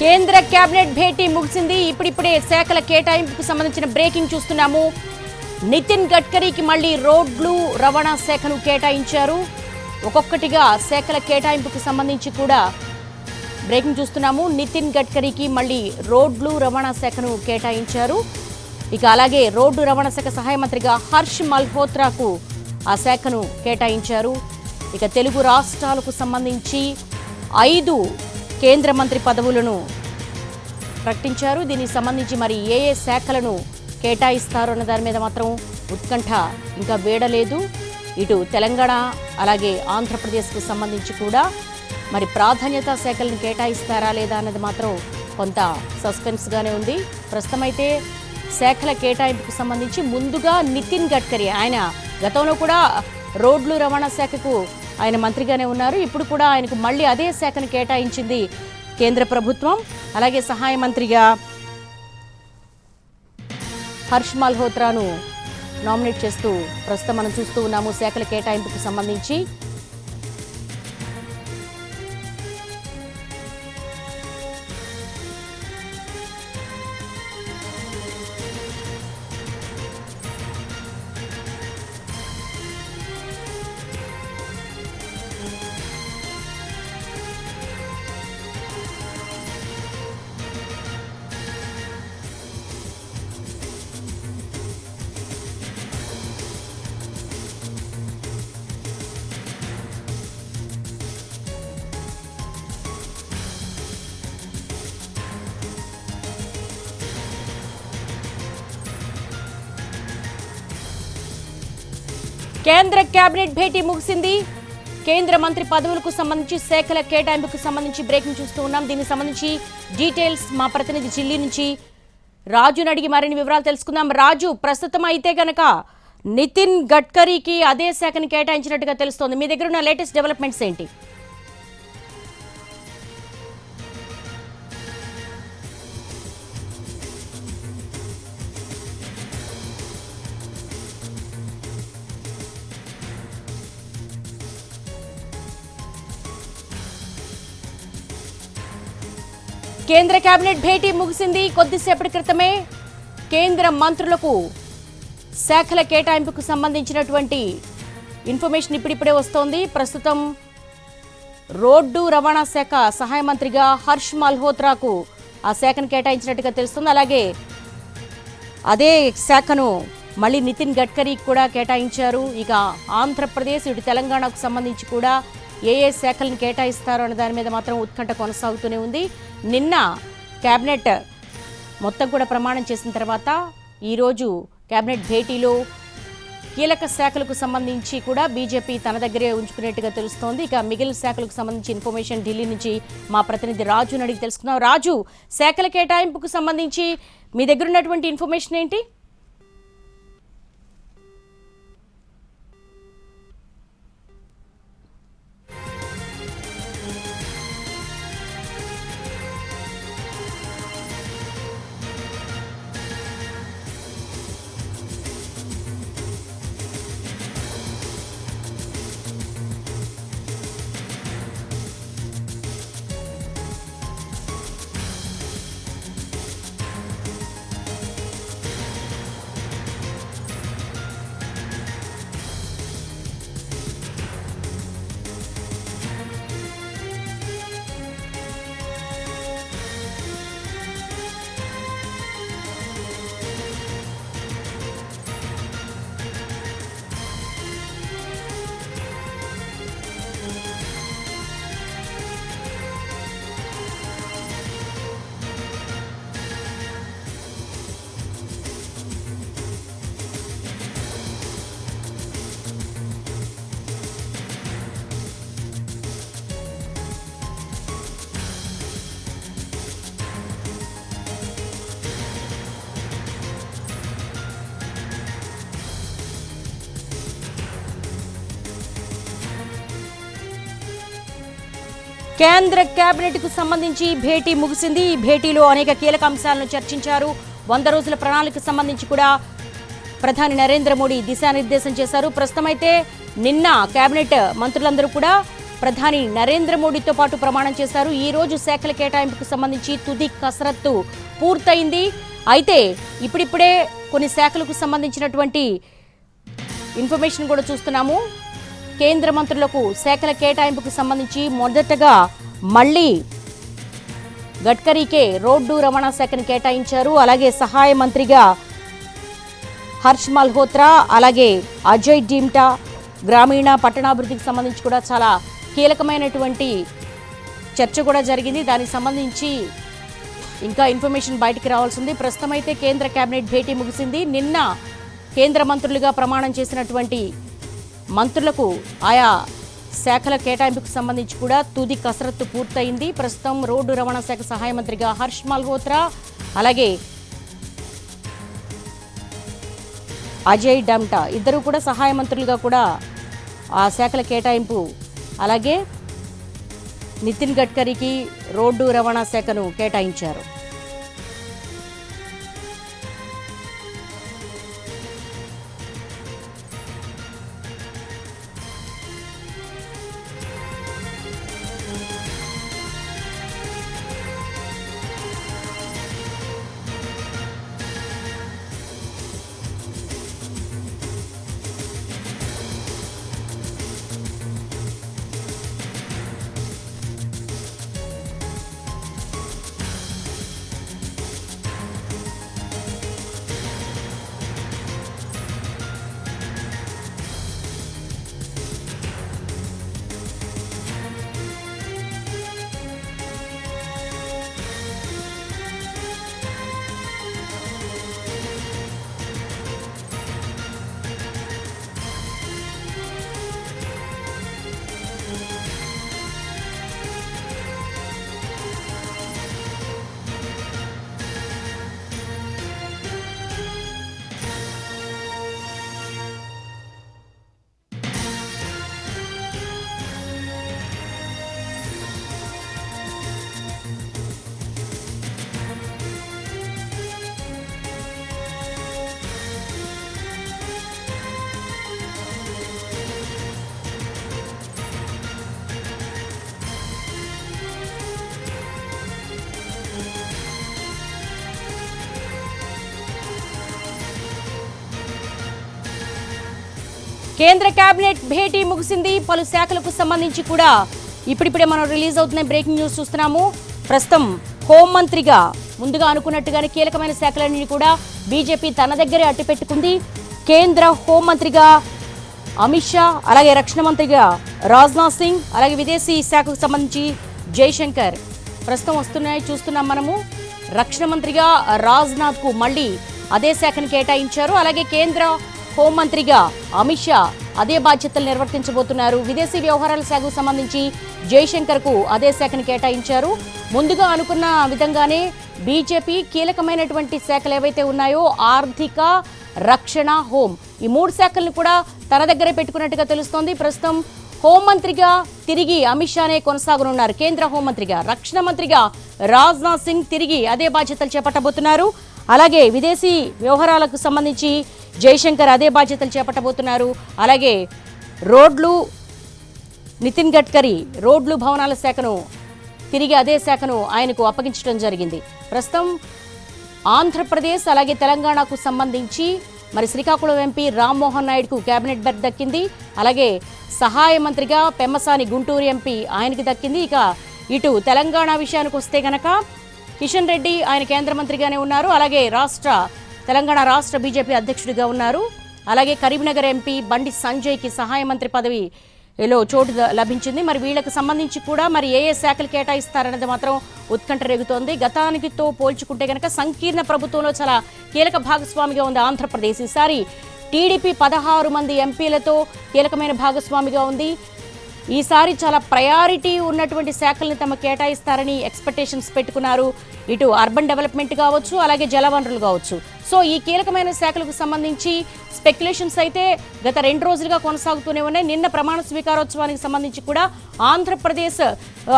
కేంద్ర కేబినెట్ భేటీ ముగిసింది. ఇప్పుడిప్పుడే శాఖల కేటాయింపుకు సంబంధించిన బ్రేకింగ్ చూస్తున్నాము. నితిన్ గడ్కరీకి మళ్ళీ రోడ్లు రవాణా శాఖను కేటాయించారు. ఒక్కొక్కటిగా శాఖల కేటాయింపుకు సంబంధించి కూడా బ్రేకింగ్ చూస్తున్నాము. నితిన్ గడ్కరీకి మళ్ళీ రోడ్లు రవాణా శాఖను కేటాయించారు. ఇక అలాగే రోడ్డు రవాణా శాఖ సహాయ మంత్రిగా హర్ష్ మల్హోత్రాకు ఆ శాఖను కేటాయించారు. ఇక తెలుగు రాష్ట్రాలకు సంబంధించి 5 కేంద్ర మంత్రి పదవులను ప్రకటించారు. దీనికి సంబంధించి మరి ఏ శాఖలను కేటాయిస్తారు అన్న దాని మీద మాత్రం ఉత్కంఠ ఇంకా వీడలేదు. ఇటు తెలంగాణ అలాగే ఆంధ్రప్రదేశ్కు సంబంధించి కూడా మరి ప్రాధాన్యత శాఖలను కేటాయిస్తారా లేదా అన్నది మాత్రం కొంత సస్పెన్స్గానే ఉంది. ప్రస్తుతం అయితే శాఖల కేటాయింపుకు సంబంధించి ముందుగా నితిన్ గడ్కరీ, ఆయన గతంలో కూడా రోడ్లు రవాణా శాఖకు ఆయన మంత్రిగానే ఉన్నారు. ఇప్పుడు కూడా ఆయనకు మళ్ళీ అదే శాఖను కేటాయించింది కేంద్ర ప్రభుత్వం. అలాగే సహాయ మంత్రిగా హర్ష్ మల్హోత్రాను నామినేట్ చేస్తూ ప్రస్తుతం మనం చూస్తూ ఉన్నాము శాఖల కేటాయింపుకు సంబంధించి. కేంద్ర కేబినెట్ భేటీ ముగిసింది. కేంద్ర మంత్రి పదవులకు సంబంధించి శాఖల కేటాయింపుకు సంబంధించి బ్రేకింగ్ చూస్తూ ఉన్నాం. దీనికి సంబంధించి డీటెయిల్స్ మా ప్రతినిధి ఢిల్లీ నుంచి రాజును అడిగి మరిన్ని వివరాలు తెలుసుకుందాం. రాజు, ప్రస్తుతం అయితే గనక నితిన్ గడ్కరీకి అదే శాఖను కేటాయించినట్టుగా తెలుస్తోంది. మీ దగ్గర ఉన్న లేటెస్ట్ డెవలప్మెంట్స్ ఏంటి? కేంద్ర కేబినెట్ భేటీ ముగిసింది. కొద్దిసేపటి క్రితమే కేంద్ర మంత్రులకు శాఖల కేటాయింపుకు సంబంధించినటువంటి ఇన్ఫర్మేషన్ ఇప్పుడిప్పుడే వస్తోంది. ప్రస్తుతం రోడ్డు రవాణా శాఖ సహాయ మంత్రిగా హర్ష్ మల్హోత్రాకు ఆ శాఖను కేటాయించినట్టుగా తెలుస్తుంది. అలాగే అదే శాఖను మళ్ళీ నితిన్ గడ్కరీకి కూడా కేటాయించారు. ఇక ఆంధ్రప్రదేశ్ ఇటు తెలంగాణకు సంబంధించి కూడా ఏ శాఖలను కేటాయిస్తారో అనే దాని మీద మాత్రం ఉత్కంఠ కొనసాగుతూనే ఉంది. నిన్న కేబినెట్ మొత్తం కూడా ప్రమాణం చేసిన తర్వాత ఈరోజు కేబినెట్ భేటీలో కీలక శాఖలకు సంబంధించి కూడా బీజేపీ తన దగ్గరే ఉంచుకునేట్టుగా తెలుస్తోంది. ఇక మిగిలిన శాఖలకు సంబంధించి ఇన్ఫర్మేషన్ ఢిల్లీ నుంచి మా ప్రతినిధి రాజును అడిగి తెలుసుకుందాం. రాజు, శాఖల కేటాయింపుకు సంబంధించి మీ దగ్గర ఉన్నటువంటి ఇన్ఫర్మేషన్ ఏంటి? కేంద్ర కేబినెట్ కు సంబంధించి భేటీ ముగిసింది. ఈ భేటీలో అనేక కీలక అంశాలను చర్చించారు. 100 రోజుల ప్రణాళికకు సంబంధించి కూడా ప్రధాని నరేంద్ర మోడీ దిశానిర్దేశం చేశారు. ప్రస్తుతం అయితే నిన్న కేబినెట్ మంత్రులందరూ కూడా ప్రధాని నరేంద్ర మోడీతో పాటు ప్రమాణం చేశారు. ఈ రోజు శాఖల కేటాయింపుకు సంబంధించి తుది కసరత్తు పూర్తయింది. అయితే ఇప్పుడిప్పుడే కొన్ని శాఖలకు సంబంధించినటువంటి ఇన్ఫర్మేషన్ కూడా చూస్తున్నాము. కేంద్ర మంత్రులకు శాఖల కేటాయింపుకు సంబంధించి మొదటగా మళ్ళీ గడ్కరీకే రోడ్డు రవాణా శాఖను కేటాయించారు. అలాగే సహాయ మంత్రిగా హర్ష్ మల్హోత్రా, అలాగే అజయ్ డీమ్టా గ్రామీణ పట్టణాభివృద్ధికి సంబంధించి కూడా చాలా కీలకమైనటువంటి చర్చ కూడా జరిగింది. దానికి సంబంధించి ఇంకా ఇన్ఫర్మేషన్ బయటికి రావాల్సింది. ప్రస్తుతం అయితే కేంద్ర కేబినెట్ భేటీ ముగిసింది. నిన్న కేంద్ర మంత్రులుగా ప్రమాణం చేసినటువంటి మంత్రులకు ఆయా శాఖల కేటాయింపుకు సంబంధించి కూడా తుది కసరత్తు పూర్తయింది. ప్రస్తుతం రోడ్డు రవాణా శాఖ సహాయ మంత్రిగా హర్ష్ మల్హోత్రా, అలాగే అజయ్ డమ్టా ఇద్దరు కూడా సహాయ మంత్రులుగా కూడా ఆ శాఖల కేటాయింపు, అలాగే నితిన్ గడ్కరీకి రోడ్డు రవాణా శాఖను కేటాయించారు. కేంద్ర కేబినెట్ భేటీ ముగిసింది. పలు శాఖలకు సంబంధించి కూడా ఇప్పుడిప్పుడే మనం రిలీజ్ అవుతున్న బ్రేకింగ్ న్యూస్ చూస్తున్నాము. ప్రస్తుతం హోంమంత్రిగా ముందుగా అనుకున్నట్టుగానే కీలకమైన శాఖలన్నీ కూడా బీజేపీ తన దగ్గరే అట్టిపెట్టుకుంది. కేంద్ర హోంమంత్రిగా అమిత్ షా, అలాగే రక్షణ మంత్రిగా రాజ్నాథ్ సింగ్, అలాగే విదేశీ శాఖకు సంబంధించి జైశంకర్ ప్రస్తుతం వస్తున్నాయి చూస్తున్నాం మనము. రక్షణ మంత్రిగా రాజ్నాథ్కు మళ్ళీ అదే శాఖను కేటాయించారు. అలాగే కేంద్ర హోంమంత్రిగా అమిత్ షా అదే బాధ్యతలు నిర్వర్తించబోతున్నారు. విదేశీ వ్యవహారాల శాఖకు సంబంధించి జైశంకర్కు అదే శాఖను కేటాయించారు. ముందుగా అనుకున్న విధంగానే బీజేపీ కీలకమైనటువంటి శాఖలు ఏవైతే ఉన్నాయో ఆర్థిక, రక్షణ, హోం ఈ మూడు శాఖలను కూడా తన దగ్గరే పెట్టుకున్నట్టుగా తెలుస్తోంది. ప్రస్తుతం హోంమంత్రిగా తిరిగి అమిత్ షానే కొనసాగనున్నారు. కేంద్ర హోంమంత్రిగా, రక్షణ మంత్రిగా రాజ్నాథ్ సింగ్ తిరిగి అదే బాధ్యతలు చేపట్టబోతున్నారు. అలాగే విదేశీ వ్యవహారాలకు సంబంధించి జైశంకర్ అదే బాధ్యతలు చేపట్టబోతున్నారు. అలాగే రోడ్లు, నితిన్ గడ్కరీ రోడ్లు భవనాల శాఖను తిరిగి అదే శాఖను ఆయనకు అప్పగించడం జరిగింది. ప్రస్తుతం ఆంధ్రప్రదేశ్ అలాగే తెలంగాణకు సంబంధించి మరి శ్రీకాకుళం ఎంపీ రామ్మోహన్ నాయుడుకు కేబినెట్ బెర్త్ దక్కింది. అలాగే సహాయ మంత్రిగా పెమ్మసాని గుంటూరు ఎంపీ ఆయనకి దక్కింది. ఇక ఇటు తెలంగాణ విషయానికి వస్తే గనక కిషన్ రెడ్డి ఆయన కేంద్ర మంత్రిగానే ఉన్నారు. అలాగే తెలంగాణ రాష్ట్ర బీజేపీ అధ్యక్షుడిగా ఉన్నారు. అలాగే కరీంనగర్ ఎంపీ బండి సంజయ్కి సహాయ మంత్రి పదవిలో చోటు లభించింది. మరి వీళ్ళకి సంబంధించి కూడా మరి ఏ శాఖలు కేటాయిస్తారనేది మాత్రం ఉత్కంఠ రేగుతోంది. గతానికితో పోల్చుకుంటే గనక సంకీర్ణ ప్రభుత్వంలో చాలా కీలక భాగస్వామిగా ఉంది ఆంధ్రప్రదేశ్. ఈసారి టీడీపీ 16 మంది ఎంపీలతో కీలకమైన భాగస్వామిగా ఉంది. ఈసారి చాలా ప్రయారిటీ ఉన్నటువంటి శాఖల్ని తమ కేటాయిస్తారని ఎక్స్పెక్టేషన్స్ పెట్టుకున్నారు. ఇటు అర్బన్ డెవలప్మెంట్ కావచ్చు, అలాగే జలవనరులు కావచ్చు, సో ఈ కీలకమైన శాఖలకు సంబంధించి స్పెక్యులేషన్స్ అయితే గత 2 రోజులుగా కొనసాగుతూనే ఉన్నాయి. నిన్న ప్రమాణ స్వీకారోత్సవానికి సంబంధించి కూడా ఆంధ్రప్రదేశ్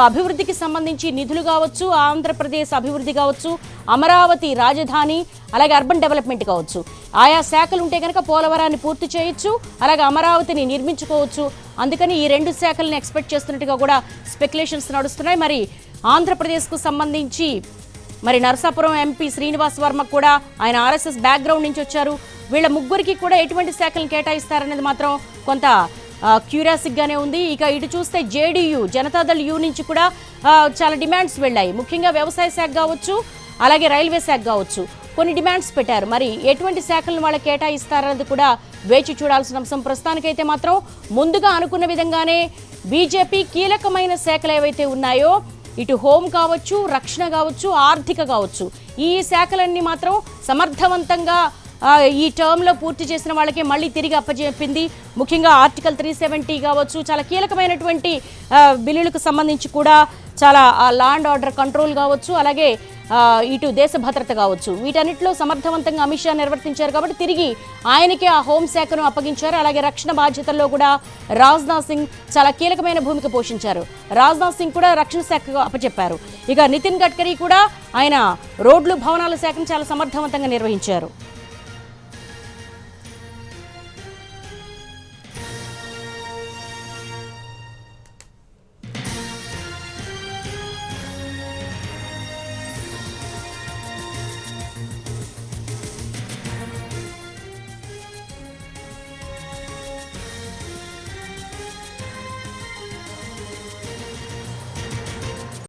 అభివృద్ధికి సంబంధించి నిధులు కావచ్చు, ఆంధ్రప్రదేశ్ అభివృద్ధి కావచ్చు, అమరావతి రాజధాని, అలాగే అర్బన్ డెవలప్మెంట్ కావచ్చు, ఆయా శాఖలు ఉంటే కనుక పోలవరాన్ని పూర్తి చేయొచ్చు, అలాగే అమరావతిని నిర్మించుకోవచ్చు. అందుకని ఈ 2 శాఖలను ఎక్స్పెక్ట్ చేస్తున్నట్టుగా కూడా స్పెక్యులేషన్స్ నడుస్తున్నాయి. మరి ఆంధ్రప్రదేశ్కు సంబంధించి మరి నరసాపురం ఎంపీ శ్రీనివాస్ వర్మ కూడా ఆయన ఆర్ఎస్ఎస్ బ్యాక్గ్రౌండ్ నుంచి వచ్చారు. వీళ్ళ ముగ్గురికి కూడా ఎటువంటి శాఖలను కేటాయిస్తారనేది మాత్రం కొంత క్యూరియాసిటీగానే ఉంది. ఇక ఇటు చూస్తే జేడీయూ జనతాదళ్ యూ నుంచి కూడా చాలా డిమాండ్స్ వెళ్ళాయి. ముఖ్యంగా వ్యవసాయ శాఖ కావచ్చు, అలాగే రైల్వే శాఖ కావచ్చు, కొన్ని డిమాండ్స్ పెట్టారు. మరి ఎటువంటి శాఖలను వాళ్ళకి కేటాయిస్తారనేది కూడా వేచి చూడాల్సిన అంశం. ప్రస్తుతానికైతే మాత్రం ముందుగా అనుకున్న విధంగానే బీజేపీ కీలకమైన శాఖలు ఏవైతే ఉన్నాయో, ఇటు హోం కావచ్చు, రక్షణ కావచ్చు, ఆర్థిక కావచ్చు, ఈ శాఖలన్నీ మాత్రం సమర్థవంతంగా ఈ టర్మ్లో పూర్తి చేసిన వాళ్ళకి మళ్ళీ తిరిగి అప్పచెప్పింది. ముఖ్యంగా ఆర్టికల్ 370 కావచ్చు, చాలా కీలకమైనటువంటి బిల్లులకు సంబంధించి కూడా చాలా లా అండ్ ఆర్డర్ కంట్రోల్ కావచ్చు, అలాగే ఇటు దేశ భద్రత కావచ్చు, వీటన్నిటిలో సమర్థవంతంగా అమిత్ షా నిర్వర్తించారు కాబట్టి తిరిగి ఆయనకే ఆ హోంశాఖను అప్పగించారు. అలాగే రక్షణ బాధ్యతల్లో కూడా రాజ్నాథ్ సింగ్ చాలా కీలకమైన భూమిక పోషించారు. రాజ్నాథ్ సింగ్ కూడా రక్షణ శాఖకు అప్పచెప్పారు. ఇక నితిన్ గడ్కరీ కూడా ఆయన రోడ్లు భవనాల శాఖను చాలా సమర్థవంతంగా నిర్వహించారు.